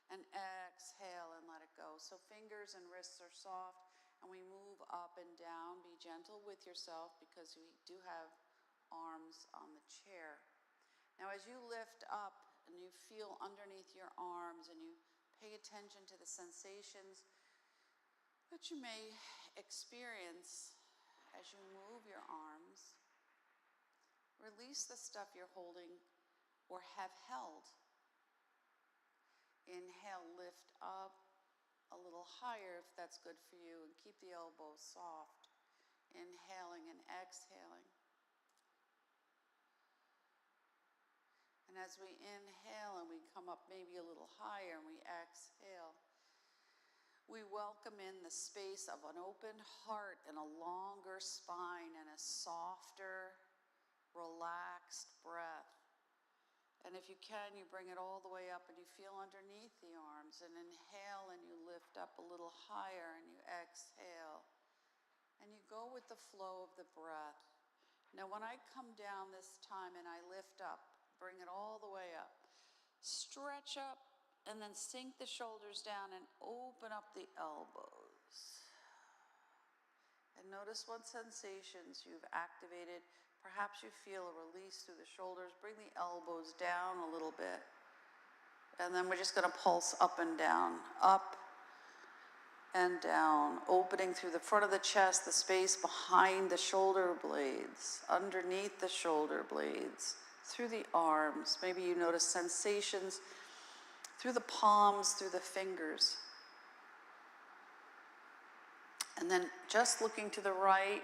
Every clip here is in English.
and exhale and let it go. So fingers and wrists are soft, and we move up and down. Be gentle with yourself because we do have arms on the chair. Now as you lift up and you feel underneath your arms and you pay attention to the sensations that you may experience as you move your arms, release the stuff you're holding or have held. Inhale, lift up a little higher if that's good for you, and keep the elbows soft. Inhaling and exhaling. And as we inhale and we come up maybe a little higher and we exhale, we welcome in the space of an open heart and a longer spine and a softer, relaxed breath. And if you can, you bring it all the way up and you feel underneath the arms, and inhale and you lift up a little higher and you exhale. And you go with the flow of the breath. Now when I come down this time and I lift up, bring it all the way up, stretch up, and then sink the shoulders down and open up the elbows. And notice what sensations you've activated. Perhaps you feel a release through the shoulders. Bring the elbows down a little bit. And then we're just going to pulse up and down, up and down, opening through the front of the chest, the space behind the shoulder blades, underneath the shoulder blades, through the arms. Maybe you notice sensations through the palms, through the fingers. And then just looking to the right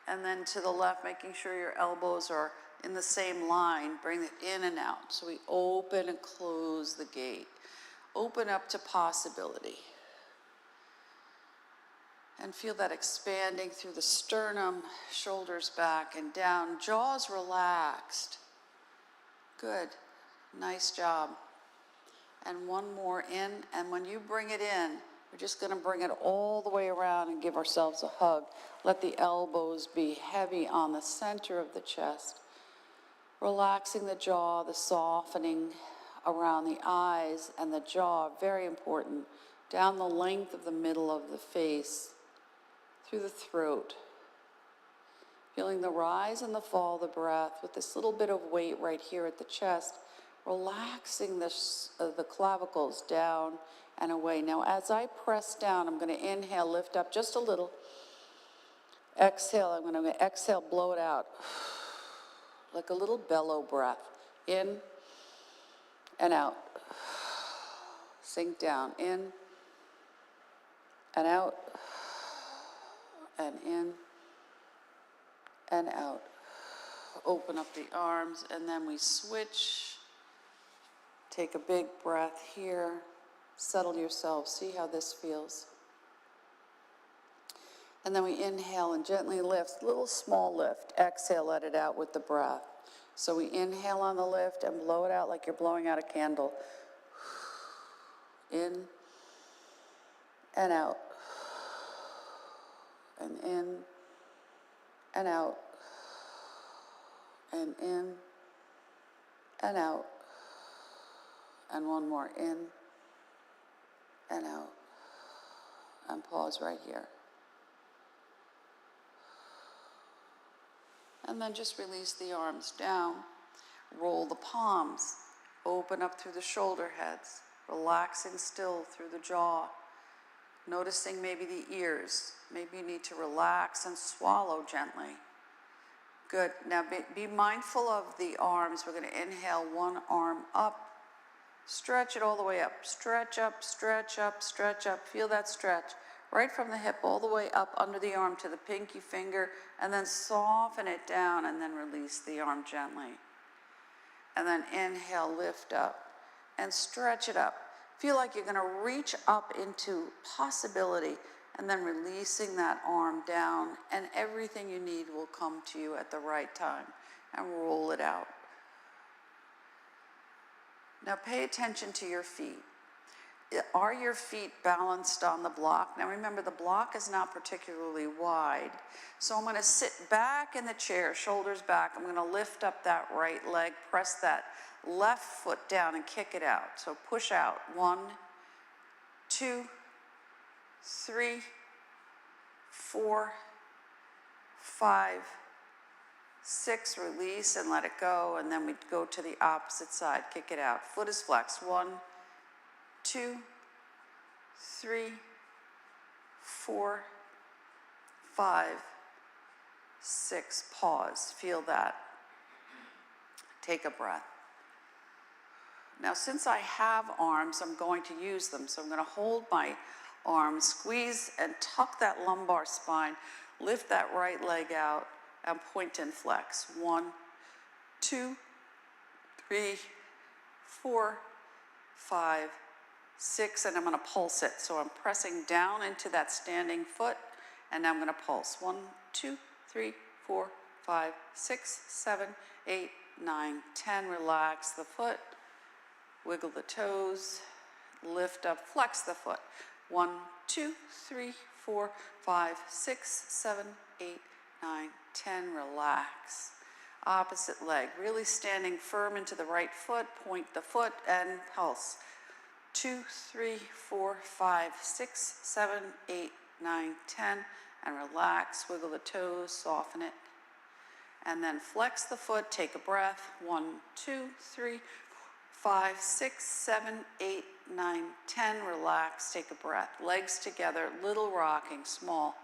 and then to the left, making sure your elbows are in the same line. Bring it in and out. So we open and close the gate. Open up to possibility. And feel that expanding through the sternum, shoulders back and down, jaws relaxed. Good, nice job. And one more in, and when you bring it in, we're just gonna bring it all the way around and give ourselves a hug. Let the elbows be heavy on the center of the chest. Relaxing the jaw, the softening around the eyes and the jaw, very important. Down the length of the middle of the face, through the throat. Feeling the rise and the fall of the breath with this little bit of weight right here at the chest, relaxing the clavicles down and away. Now, as I press down, I'm going to inhale, lift up just a little. Exhale, I'm going to exhale, blow it out. Like a little bellow breath. In and out. Sink down. In and out. And in and out. Open up the arms, and then we switch. Take a big breath here. Settle yourself. See how this feels. And then we inhale and gently lift, little small lift. Exhale, let it out with the breath. So we inhale on the lift and blow it out like you're blowing out a candle. In and out. And in and out. And in and out. And one more, in and out. And pause right here. And then just release the arms down. Roll the palms. Open up through the shoulder heads. Relaxing still through the jaw. Noticing maybe the ears. Maybe you need to relax and swallow gently. Good. Now be mindful of the arms. We're going to inhale one arm up. Stretch it all the way up. Stretch up, stretch up, stretch up. Feel that stretch. Right from the hip all the way up under the arm to the pinky finger, and then soften it down and then release the arm gently. And then inhale, lift up and stretch it up. Feel like you're going to reach up into possibility and then releasing that arm down, and everything you need will come to you at the right time, and roll it out. Now pay attention to your feet. Are your feet balanced on the block? Now remember, the block is not particularly wide. So I'm going to sit back in the chair, shoulders back. I'm going to lift up that right leg, press that left foot down and kick it out. So push out. 1, 2, 3, 4, 5, 6, release and let it go, and then we go to the opposite side, kick it out. Foot is flexed. 1, 2, 3, 4, 5, 6, pause, feel that. Take a breath. Now, since I have arms, I'm going to use them. So I'm going to hold my arms, squeeze and tuck that lumbar spine, lift that right leg out, and point and flex. 1, 2, 3, 4, 5, 6, and I'm going to pulse it. So I'm pressing down into that standing foot, and I'm going to pulse. 1, 2, 3, 4, 5, 6, 7, 8, 9, 10. Relax the foot. Wiggle the toes, lift up, flex the foot. 1, 2, 3, 4, 5, 6, 7, 8, 9, 10. Relax. Opposite leg, really standing firm into the right foot, point the foot and pulse. 2, 3, 4, 5, 6, 7, 8, 9, 10. And relax, wiggle the toes, soften it. And then flex the foot, take a breath. 1, 2, 3, 5, 6, 7, 8, 9, 10. Relax, take a breath. Legs together, little rocking, small.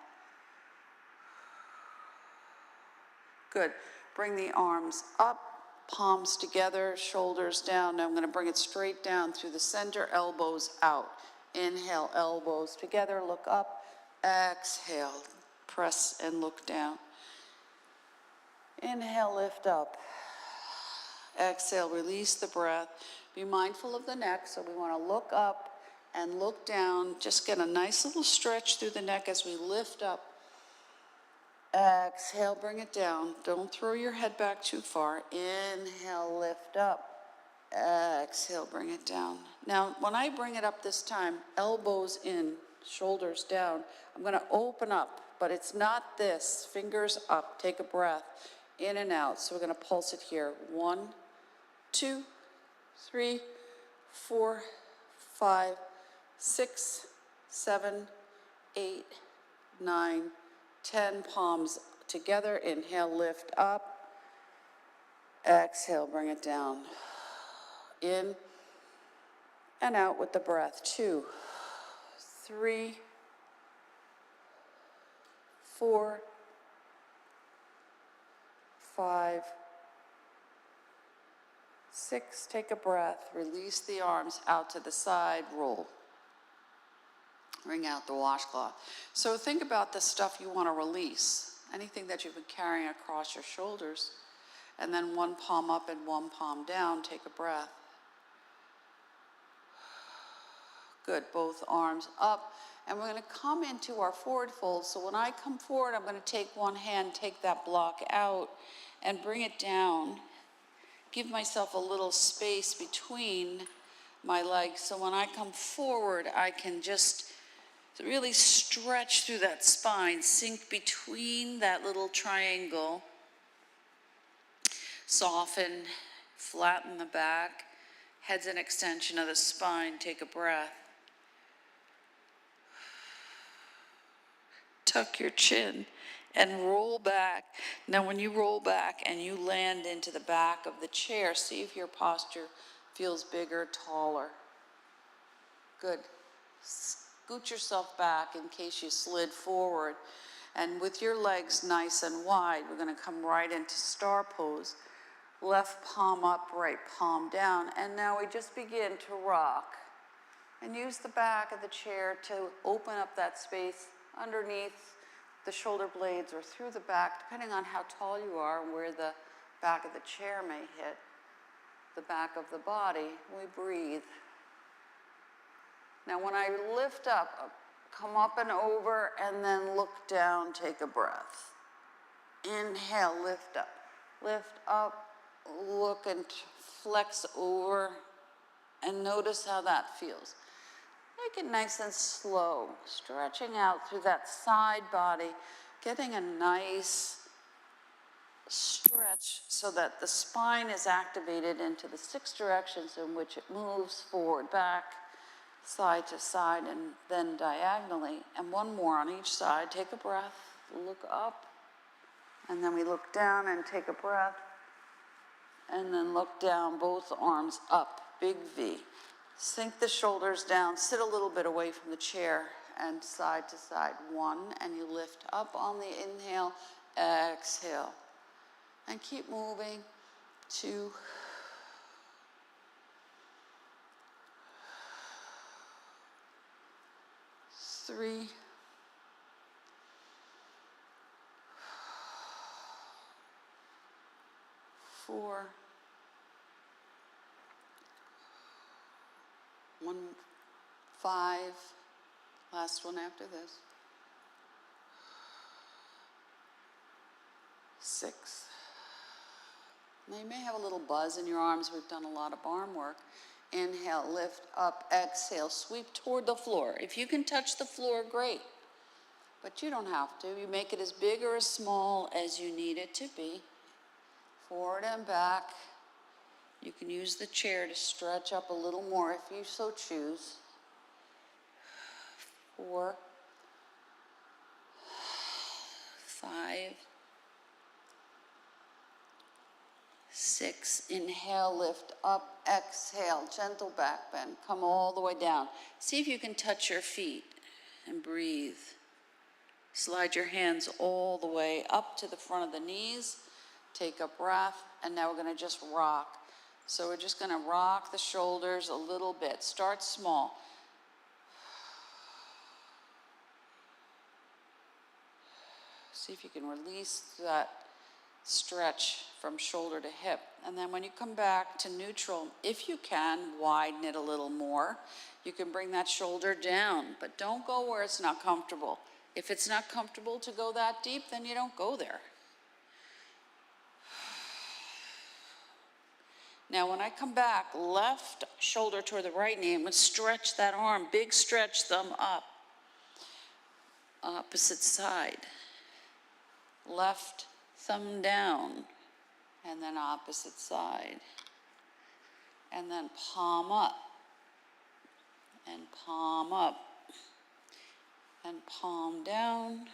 Good. Bring the arms up, palms together, shoulders down. Now I'm going to bring it straight down through the center, elbows out. Inhale, elbows together, look up. Exhale, press and look down. Inhale, lift up. Exhale, release the breath. Be mindful of the neck, so we want to look up and look down. Just get a nice little stretch through the neck as we lift up. Exhale, bring it down. Don't throw your head back too far. Inhale, lift up. Exhale, bring it down. Now, when I bring it up this time, elbows in, shoulders down, I'm going to open up, but it's not this. Fingers up, take a breath, in and out. So we're going to pulse it here. 1, 2, 3, 4, 5, 6, 7, 8, 9, 10. Palms together. Inhale, lift up. Exhale, bring it down. In and out with the breath. 2, 3, 4, 5, 6, take a breath, release the arms out to the side, roll. Wring out the washcloth. So think about the stuff you want to release, anything that you've been carrying across your shoulders, and then one palm up and one palm down, take a breath. Good, both arms up, and we're going to come into our forward fold. So when I come forward, I'm going to take one hand, take that block out, and bring it down. Give myself a little space between my legs, so when I come forward, I can just really stretch through that spine, sink between that little triangle, soften, flatten the back, head's an extension of the spine, take a breath. Tuck your chin and roll back. Now when you roll back and you land into the back of the chair, see if your posture feels bigger, taller. Good. Scoot yourself back in case you slid forward. And with your legs nice and wide, we're going to come right into star pose. Left palm up, right palm down. And now we just begin to rock. And use the back of the chair to open up that space underneath the shoulder blades or through the back, depending on how tall you are and where the back of the chair may hit the back of the body. We breathe. Now when I lift up, come up and over, and then look down, take a breath. Inhale, lift up, look and flex over, and notice how that feels. Make it nice and slow, stretching out through that side body, getting a nice stretch so that the spine is activated into the 6 directions in which it moves forward, back, side to side, and then diagonally, and one more on each side. Take a breath, look up, and then we look down and take a breath, and then look down, both arms up, big V. Sink the shoulders down, sit a little bit away from the chair, and side to side. 1, and you lift up on the inhale, exhale, and keep moving. 2, 3, 4, 1, 5, last one after this, 6. Now you may have a little buzz in your arms. We've done a lot of arm work. Inhale, lift up, exhale, sweep toward the floor. If you can touch the floor, great, but you don't have to. You make it as big or as small as you need it to be. Forward and back. You can use the chair to stretch up a little more if you so choose. 4, 5, 6, inhale, lift up, exhale, gentle back bend, come all the way down. See if you can touch your feet and breathe. Slide your hands all the way up to the front of the knees, take a breath, and now we're gonna just rock. So we're just gonna rock the shoulders a little bit. Start small. See if you can release that stretch from shoulder to hip. And then when you come back to neutral, if you can, widen it a little more. You can bring that shoulder down, but don't go where it's not comfortable. If it's not comfortable to go that deep, then you don't go there. Now when I come back, left shoulder toward the right knee, I'm going to stretch that arm, big stretch, thumb up. Opposite side. Left thumb down, and then opposite side. And then palm up, and palm up, and palm down,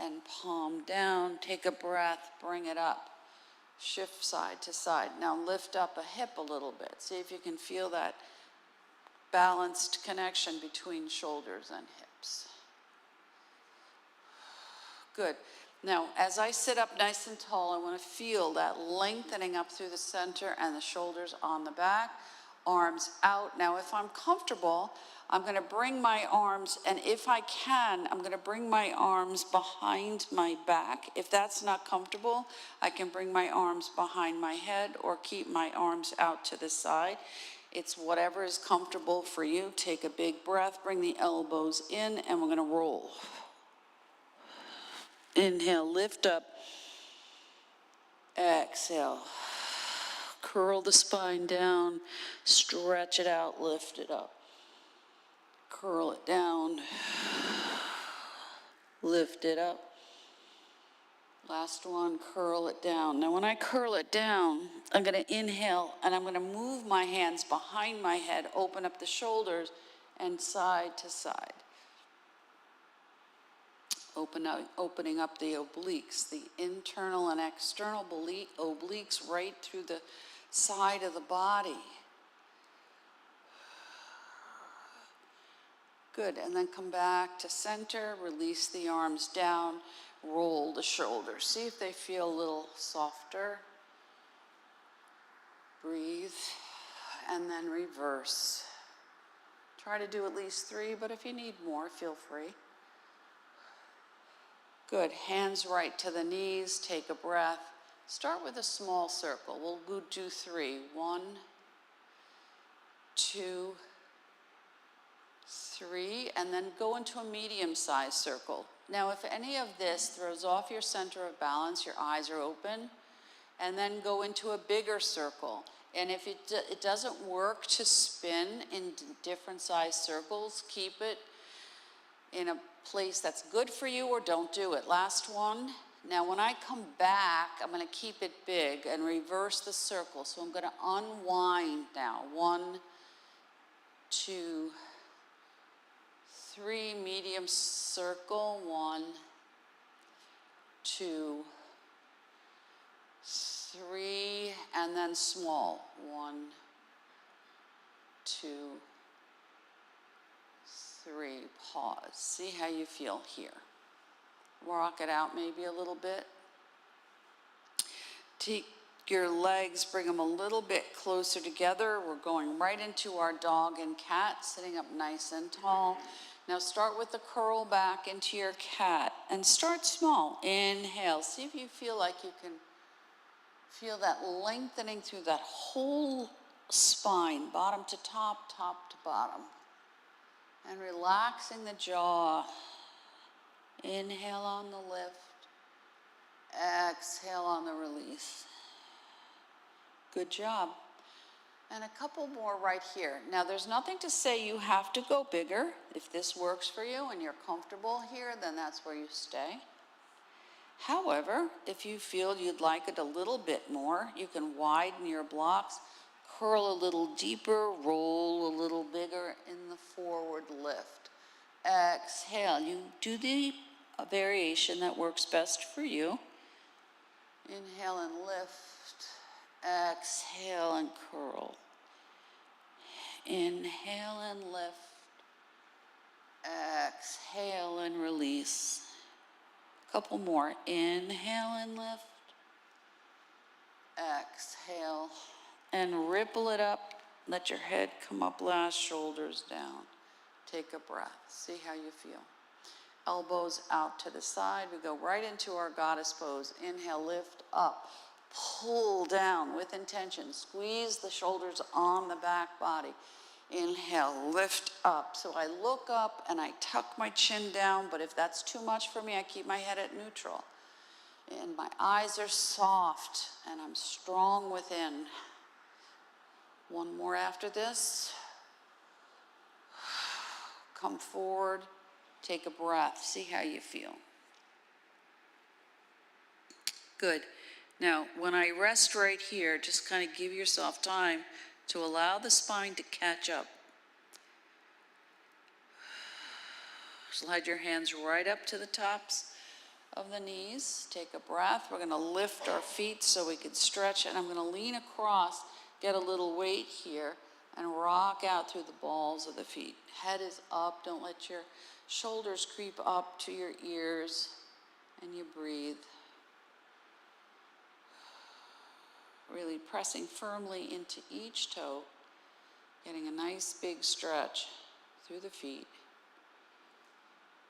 and palm down. Take a breath, bring it up. Shift side to side. Now lift up a hip a little bit. See if you can feel that balanced connection between shoulders and hips. Good. Now, as I sit up nice and tall, I want to feel that lengthening up through the center and the shoulders on the back, arms out. Now, if I'm comfortable, I'm going to bring my arms, and if I can, I'm going to bring my arms behind my back. If that's not comfortable, I can bring my arms behind my head or keep my arms out to the side. It's whatever is comfortable for you. Take a big breath, bring the elbows in, and we're going to roll. Inhale, lift up. Exhale. Curl the spine down, stretch it out, lift it up. Curl it down, lift it up. Last one, curl it down. Now when I curl it down, I'm going to inhale and I'm going to move my hands behind my head, open up the shoulders and side to side. Opening up the obliques, the internal and external obliques right through the side of the body. Good, and then come back to center, release the arms down, roll the shoulders. See if they feel a little softer. Breathe, and then reverse. Try to do at least 3, but if you need more, feel free. Good, hands right to the knees, take a breath. Start with a small circle. We'll do 3. 1, 2, 3, and then go into a medium-sized circle. Now, if any of this throws off your center of balance, your eyes are open, and then go into a bigger circle. And if it doesn't work to spin in different size circles, keep it in a place that's good for you or don't do it. Last one. Now when I come back, I'm going to keep it big and reverse the circle. So I'm going to unwind now. 1, 2, 3, medium circle, 1, 2, 3, and then small, 1, 2, 3, pause. See how you feel here. Rock it out maybe a little bit. Take your legs, bring them a little bit closer together. We're going right into our dog and cat, sitting up nice and tall. Now start with the curl back into your cat and start small. Inhale. See if you feel like you can feel that lengthening through that whole spine, bottom to top, top to bottom. And relaxing the jaw. Inhale on the lift. Exhale on the release. Good job. And a couple more right here. Now there's nothing to say you have to go bigger. If this works for you and you're comfortable here, then that's where you stay. However, if you feel you'd like it a little bit more, you can widen your blocks, curl a little deeper, roll a little bigger in the forward lift. Exhale. You do the variation that works best for you. Inhale and lift. Exhale and curl. Inhale and lift. Exhale and release. A couple more. Inhale and lift. Exhale and ripple it up. Let your head come up last, shoulders down. Take a breath. See how you feel. Elbows out to the side. We go right into our goddess pose. Inhale, lift up. Pull down with intention. Squeeze the shoulders on the back body. Inhale, lift up. So I look up and I tuck my chin down, but if that's too much for me, I keep my head at neutral. And my eyes are soft and I'm strong within. One more after this. Come forward. Take a breath. See how you feel. Good. Now, when I rest right here, just kind of give yourself time to allow the spine to catch up. Slide your hands right up to the tops of the knees. Take a breath. We're going to lift our feet so we can stretch, and I'm going to lean across, get a little weight here, and rock out through the balls of the feet. Head is up. Don't let your shoulders creep up to your ears, and you breathe. Really pressing firmly into each toe, getting a nice big stretch through the feet.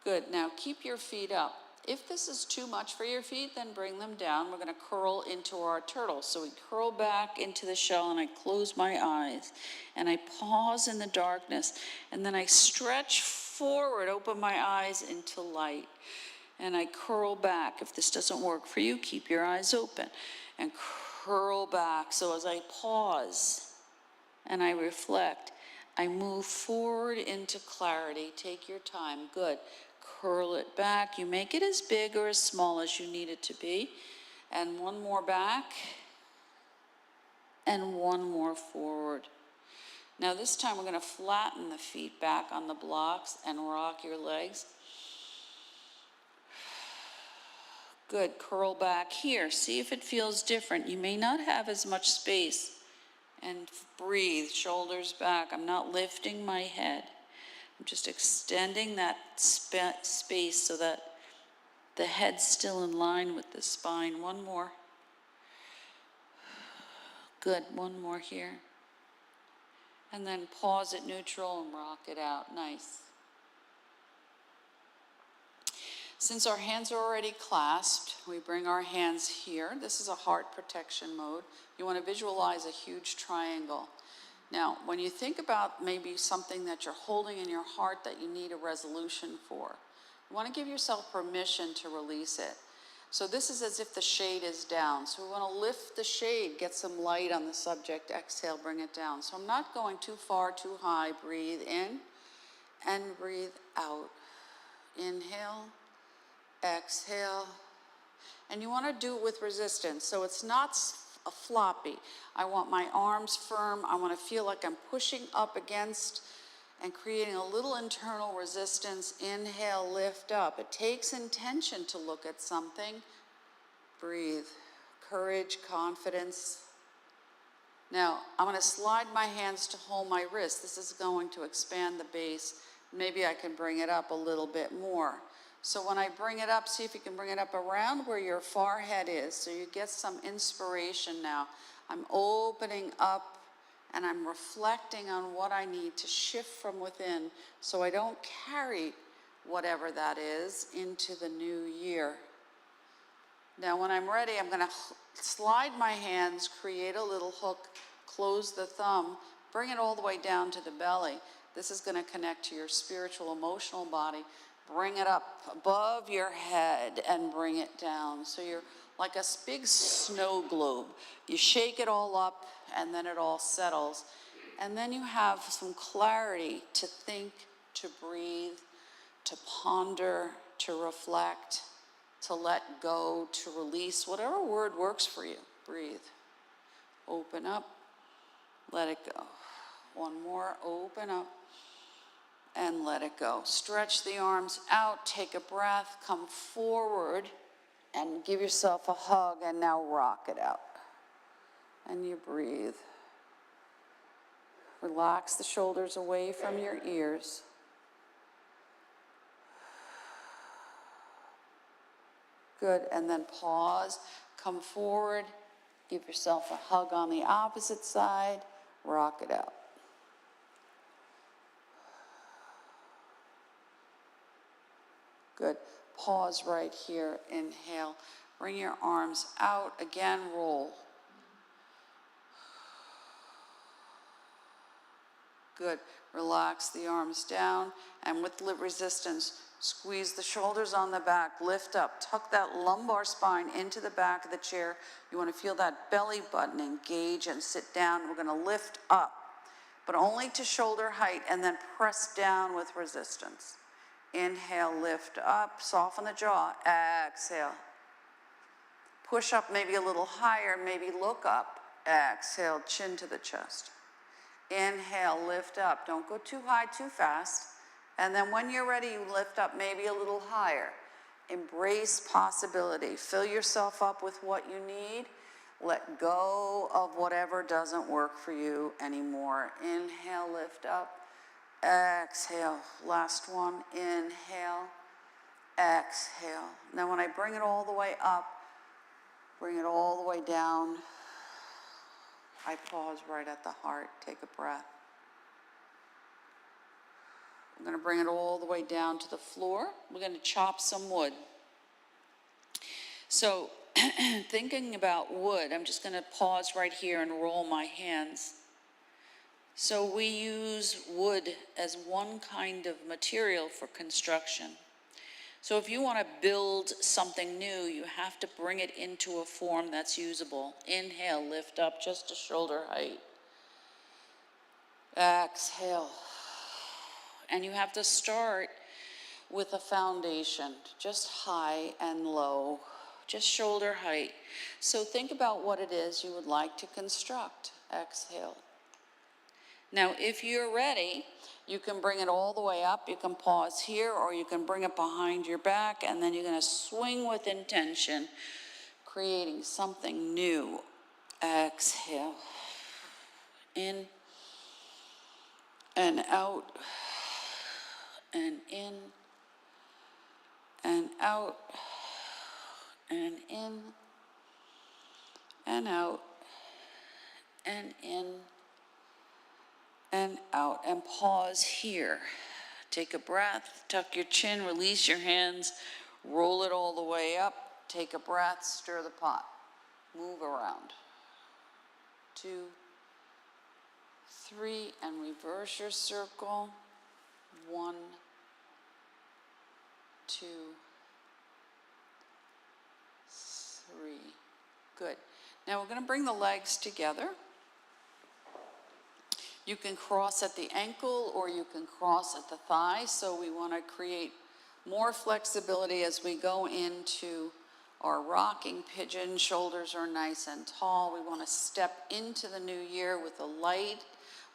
Good. Now keep your feet up. If this is too much for your feet, then bring them down. We're going to curl into our turtle. So we curl back into the shell and I close my eyes and I pause in the darkness and then I stretch forward, open my eyes into light and I curl back. If this doesn't work for you, keep your eyes open and curl back. So as I pause and I reflect, I move forward into clarity. Take your time. Good. Curl it back. You make it as big or as small as you need it to be. And one more back. And one more forward. Now this time we're going to flatten the feet back on the blocks and rock your legs. Good. Curl back here. See if it feels different. You may not have as much space. And breathe, shoulders back. I'm not lifting my head. I'm just extending that space so that the head's still in line with the spine. One more. Good, one more here. And then pause at neutral and rock it out. Nice. Since our hands are already clasped, we bring our hands here. This is a heart protection mode. You want to visualize a huge triangle. Now, when you think about maybe something that you're holding in your heart that you need a resolution for, you want to give yourself permission to release it. So this is as if the shade is down. So we want to lift the shade, get some light on the subject. Exhale, bring it down. So I'm not going too far, too high. Breathe in and breathe out. Inhale. Exhale, and you want to do it with resistance, so it's not a floppy. I want my arms firm. I want to feel like I'm pushing up against and creating a little internal resistance. Inhale, lift up. It takes intention to look at something. Breathe. Courage, confidence. Now, I'm going to slide my hands to hold my wrist. This is going to expand the base. Maybe I can bring it up a little bit more. So when I bring it up, see if you can bring it up around where your forehead is, so you get some inspiration now. I'm opening up and I'm reflecting on what I need to shift from within so I don't carry whatever that is into the new year. Now when I'm ready, I'm going to slide my hands, create a little hook, close the thumb, bring it all the way down to the belly. This is going to connect to your spiritual, emotional body. Bring it up above your head and bring it down. So you're like a big snow globe. You shake it all up and then it all settles. And then you have some clarity to think, to breathe, to ponder, to reflect, to let go, to release, whatever word works for you. Breathe. Open up. Let it go. One more. Open up. And let it go. Stretch the arms out, take a breath, come forward, and give yourself a hug, and now rock it out. And you breathe. Relax the shoulders away from your ears. Good, and then pause, come forward, give yourself a hug on the opposite side, rock it out. Good. Pause right here. Inhale. Bring your arms out. Again, roll. Good. Relax the arms down. And with resistance, squeeze the shoulders on the back. Lift up. Tuck that lumbar spine into the back of the chair. You want to feel that belly button engage and sit down. We're going to lift up, but only to shoulder height, and then press down with resistance. Inhale, lift up, soften the jaw, exhale. Push up maybe a little higher, maybe look up, exhale, chin to the chest. Inhale, lift up, don't go too high, too fast. And then when you're ready, you lift up maybe a little higher. Embrace possibility, fill yourself up with what you need. Let go of whatever doesn't work for you anymore. Inhale, lift up. Exhale, last one, inhale, exhale. Now when I bring it all the way up, bring it all the way down, I pause right at the heart, take a breath. I'm going to bring it all the way down to the floor. We're going to chop some wood. So thinking about wood, I'm just going to pause right here and roll my hands. So we use wood as one kind of material for construction. So if you want to build something new, you have to bring it into a form that's usable. Inhale, lift up just to shoulder height. Exhale. And you have to start with a foundation, just high and low, just shoulder height. So think about what it is you would like to construct. Exhale. Now, if you're ready, you can bring it all the way up. You can pause here, or you can bring it behind your back, and then you're going to swing with intention, creating something new. Exhale. In and out, and in and out, and in and out, and in and out, and pause here. Take a breath, tuck your chin, release your hands, roll it all the way up, take a breath, stir the pot, move around. 2, 3, and reverse your circle. 1, 2, 3. Good. Now we're going to bring the legs together. You can cross at the ankle or you can cross at the thigh. So we want to create more flexibility as we go into our rocking pigeon. Shoulders are nice and tall. We want to step into the new year with a light,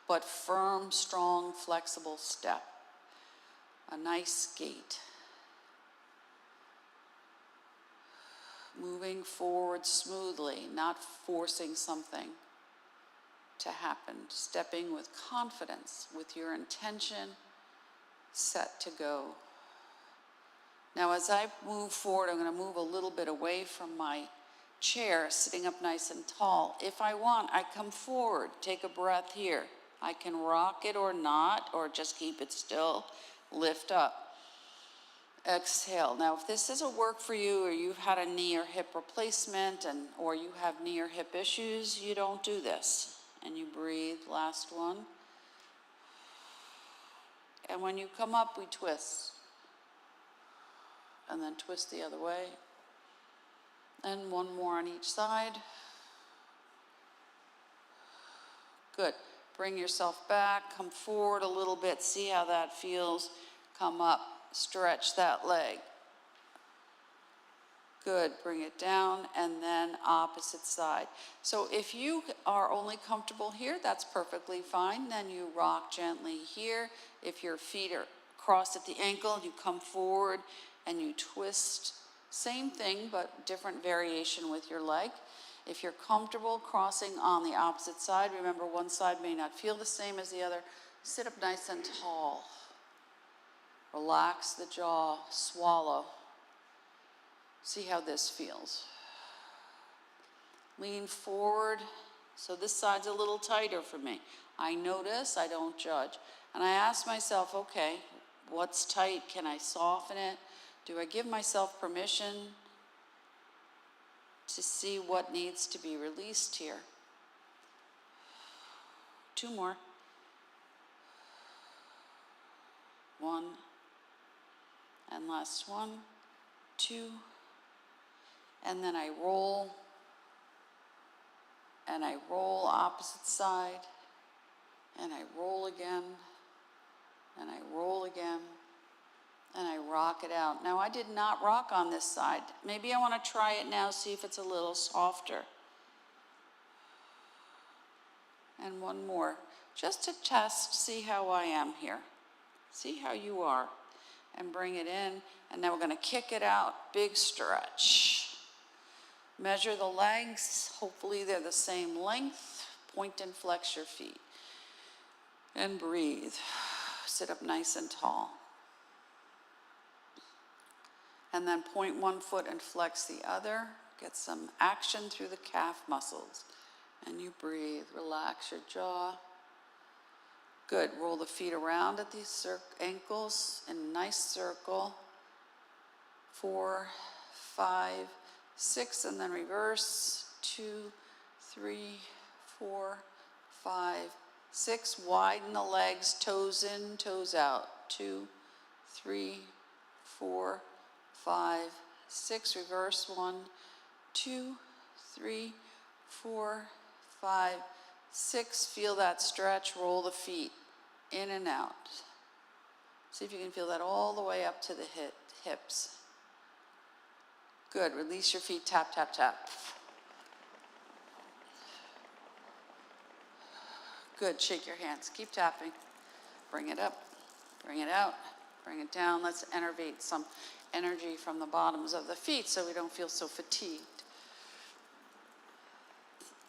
but firm, strong, flexible step. A nice gait. Moving forward smoothly, not forcing something to happen. Stepping with confidence, with your intention set to go. Now as I move forward, I'm going to move a little bit away from my chair, sitting up nice and tall. If I want, I come forward, take a breath here. I can rock it or not, or just keep it still, lift up. Exhale. Now, if this doesn't work for you, or you've had a knee or hip replacement, or you have knee or hip issues, you don't do this. And you breathe. Last one. And when you come up, we twist. And then twist the other way. And one more on each side. Good. Bring yourself back. Come forward a little bit. See how that feels. Come up. Stretch that leg. Good, bring it down, and then opposite side. So if you are only comfortable here, that's perfectly fine. Then you rock gently here. If your feet are crossed at the ankle, you come forward and you twist. Same thing, but different variation with your leg. If you're comfortable crossing on the opposite side, remember one side may not feel the same as the other. Sit up nice and tall. Relax the jaw, swallow. See how this feels. Lean forward. So this side's a little tighter for me. I notice, I don't judge. And I ask myself, okay, what's tight? Can I soften it? Do I give myself permission to see what needs to be released here? 2 more. 1. And last 1, 2, and then I roll, and I roll opposite side, and I roll again, and I roll again, and I rock it out. Now I did not rock on this side. Maybe I want to try it now, see if it's a little softer. And 1 more, just to test, see how I am here. See how you are. And bring it in, and now we're going to kick it out. Big stretch. Measure the legs. Hopefully they're the same length. Point and flex your feet. And breathe. Sit up nice and tall. And then point one foot and flex the other. Get some action through the calf muscles. And you breathe. Relax your jaw. Good. Roll the feet around at these ankles in a nice circle. 4, 5, 6, and then reverse. 2, 3, 4, 5, 6. Widen the legs, toes in, toes out. 2, 3, 4, 5, 6. Reverse. 1, 2, 3, 4, 5, 6, feel that stretch, roll the feet in and out. See if you can feel that all the way up to the hips. Good, release your feet, tap, tap, tap. Good, shake your hands, keep tapping. Bring it up, bring it out, bring it down. Let's enervate some energy from the bottoms of the feet so we don't feel so fatigued.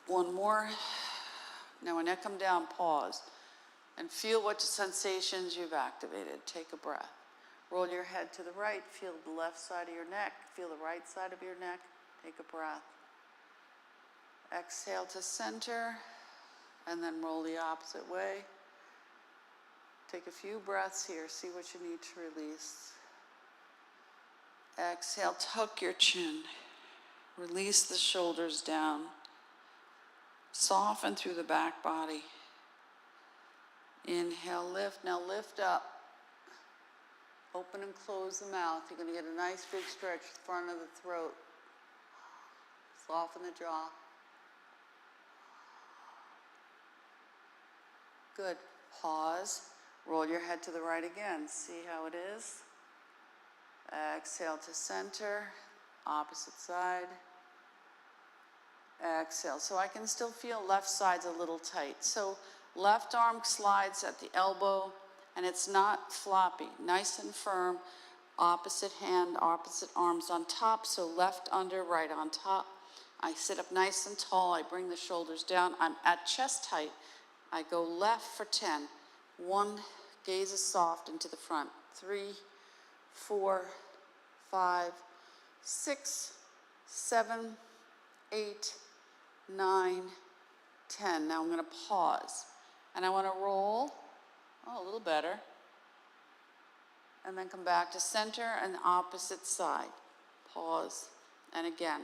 1 more. Now when I come down, pause and feel what sensations you've activated. Take a breath. Roll your head to the right. Feel the left side of your neck. Feel the right side of your neck. Take a breath. Exhale to center and then roll the opposite way. Take a few breaths here. See what you need to release. Exhale, tuck your chin. Release the shoulders down. Soften through the back body. Inhale, lift. Now lift up. Open and close the mouth. You're going to get a nice big stretch front of the throat. Soften the jaw. Good. Pause. Roll your head to the right again. See how it is. Exhale to center. Opposite side. Exhale. So I can still feel left side's a little tight. So Left arm slides at the elbow, and it's not floppy, nice and firm. Opposite hand, opposite arms on top, so left under, right on top. I sit up nice and tall. I bring the shoulders down. I'm at chest height. I go left for 10. 1, gaze is soft into the front. 3, 4, 5, 6, 7, 8, 9, 10. Now I'm going to pause. And I want to roll, a little better. And then come back to center and the opposite side. Pause. And again.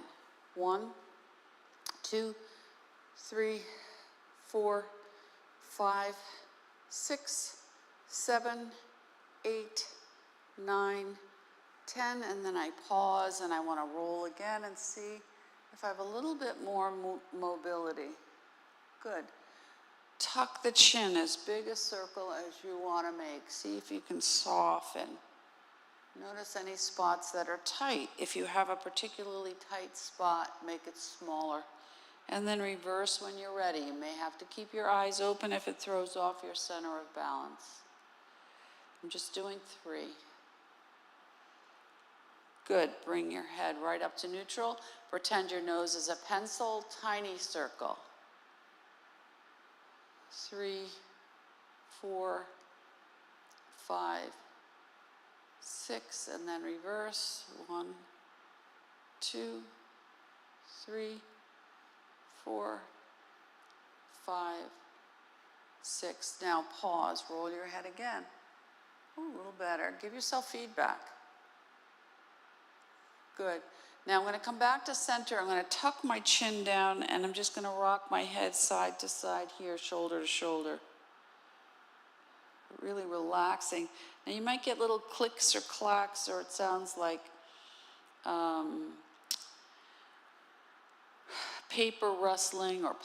1, 2, 3, 4, 5, 6, 7, 8, 9, 10. And then I pause and I want to roll again and see if I have a little bit more mobility. Good. Tuck the chin as big a circle as you want to make. See if you can soften. Notice any spots that are tight. If you have a particularly tight spot, make it smaller. And then reverse when you're ready. You may have to keep your eyes open if it throws off your center of balance. I'm just doing 3. Good. Bring your head right up to neutral. Pretend your nose is a pencil, tiny circle. 3, 4, 5, 6, and then reverse. 1, 2, 3, 4, 5, 6. Now pause, roll your head again. Ooh, a little better. Give yourself feedback. Good. Now I'm going to come back to center. I'm going to tuck my chin down and I'm just going to rock my head side to side here, shoulder to shoulder. Really relaxing. Now you might get little clicks or clacks, or it sounds like paper rustling or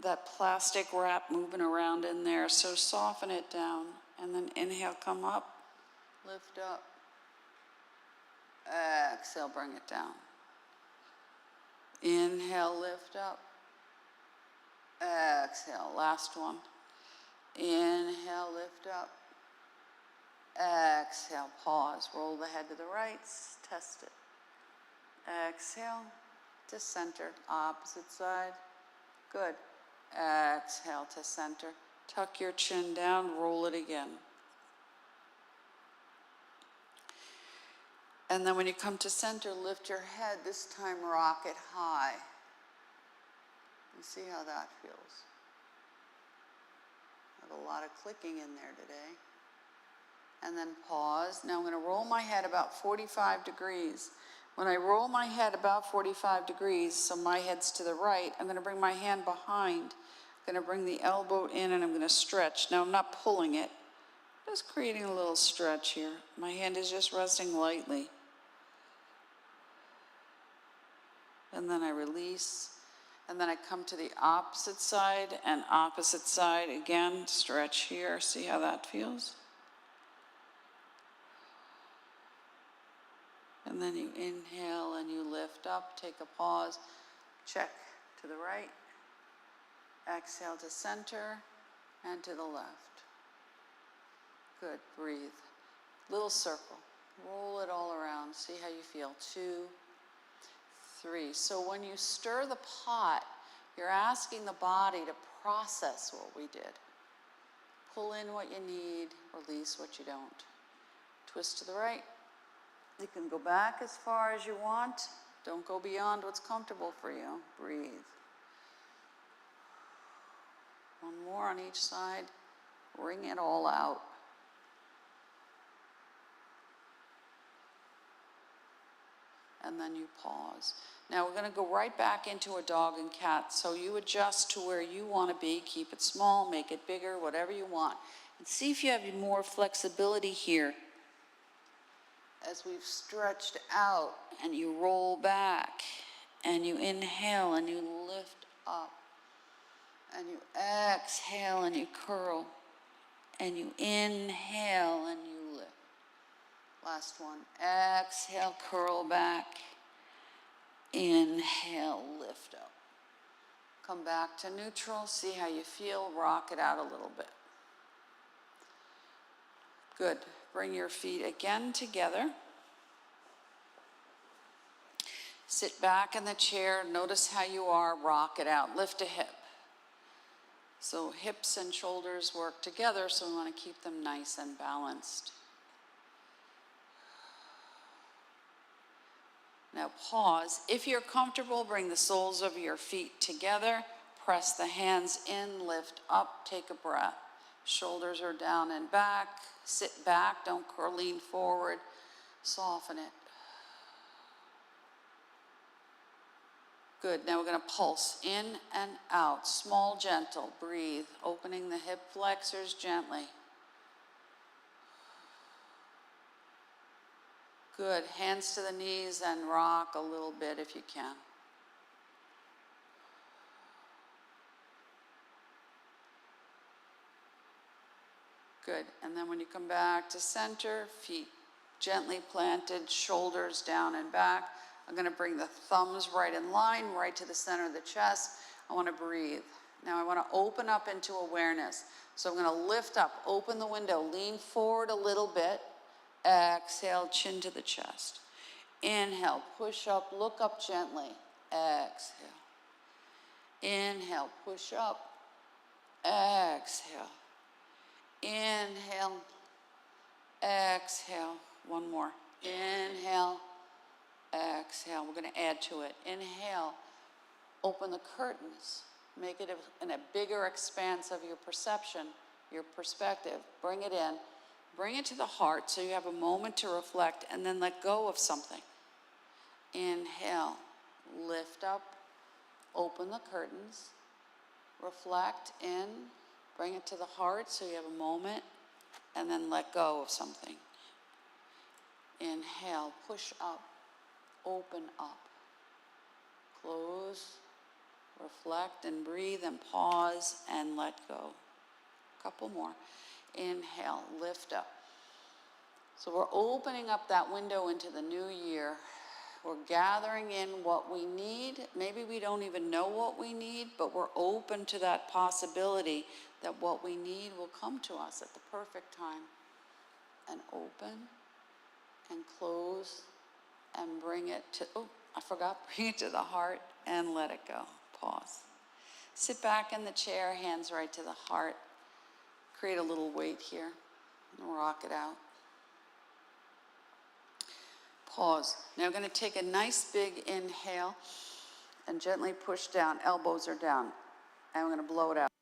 that plastic wrap moving around in there. So soften it down and then inhale, come up, lift up. Exhale, bring it down. Inhale, lift up. Exhale, last one. Inhale, lift up. Exhale, pause. Roll the head to the right, test it. Exhale to center, opposite side. Good. Exhale to center. Tuck your chin down, roll it again. And then when you come to center, lift your head. This time, rock it high. And see how that feels. I have a lot of clicking in there today. And then pause. Now I'm going to roll my head about 45 degrees. When I roll my head about 45 degrees, so my head's to the right, I'm going to bring my hand behind. I'm going to bring the elbow in and I'm going to stretch. Now I'm not pulling it. Just creating a little stretch here. My hand is just resting lightly. And then I release. And then I come to the opposite side and opposite side again. Stretch here. See how that feels? And then you inhale and you lift up. Take a pause. Check to the right. Exhale to center and to the left. Good, breathe. Little circle. Roll it all around. See how you feel. 2, 3. So when you stir the pot, you're asking the body to process what we did. Pull in what you need, release what you don't. Twist to the right. You can go back as far as you want. Don't go beyond what's comfortable for you. Breathe. One more on each side. Wring it all out. And then you pause. Now we're going to go right back into a dog and cat. So you adjust to where you want to be. Keep it small, make it bigger, whatever you want. And see if you have more flexibility here. As we've stretched out and you roll back and you inhale and you lift up and you exhale and you curl and you inhale and you lift. Last one. Exhale, curl back. Inhale, lift up. Come back to neutral, see how you feel, rock it out a little bit. Good. Bring your feet again together. Sit back in the chair, notice how you are, rock it out, lift a hip. So hips and shoulders work together, so we want to keep them nice and balanced. Now pause. If you're comfortable, bring the soles of your feet together, press the hands in, lift up, take a breath. Shoulders are down and back, sit back, don't lean forward, soften it. Good, now we're gonna pulse in and out, small, gentle, breathe, opening the hip flexors gently. Good, hands to the knees and rock a little bit if you can. Good, and then when you come back to center, feet gently planted, shoulders down and back. I'm gonna bring the thumbs right in line, right to the center of the chest. I wanna breathe. Now I wanna open up into awareness. So I'm gonna lift up, open the window, lean forward a little bit. Exhale, chin to the chest. Inhale, push up, look up gently. Exhale. Inhale, push up. Exhale. Inhale. Exhale. One more. Inhale. Exhale. We're going to add to it. Inhale. Open the curtains. Make it in a bigger expanse of your perception, your perspective. Bring it in. Bring it to the heart so you have a moment to reflect and then let go of something. Inhale. Lift up. Open the curtains. Reflect in. Bring it to the heart so you have a moment and then let go of something. Inhale. Push up. Open up. Close. Reflect and breathe and pause and let go. A couple more. Inhale, lift up. So we're opening up that window into the new year. We're gathering in what we need. Maybe we don't even know what we need, but we're open to that possibility that what we need will come to us at the perfect time. And open and close and bring it to, bring it to the heart and let it go. Pause. Sit back in the chair, hands right to the heart. Create a little weight here and rock it out. Pause. Now we're going to take a nice big inhale and gently push down. Elbows are down. And we're going to blow it out.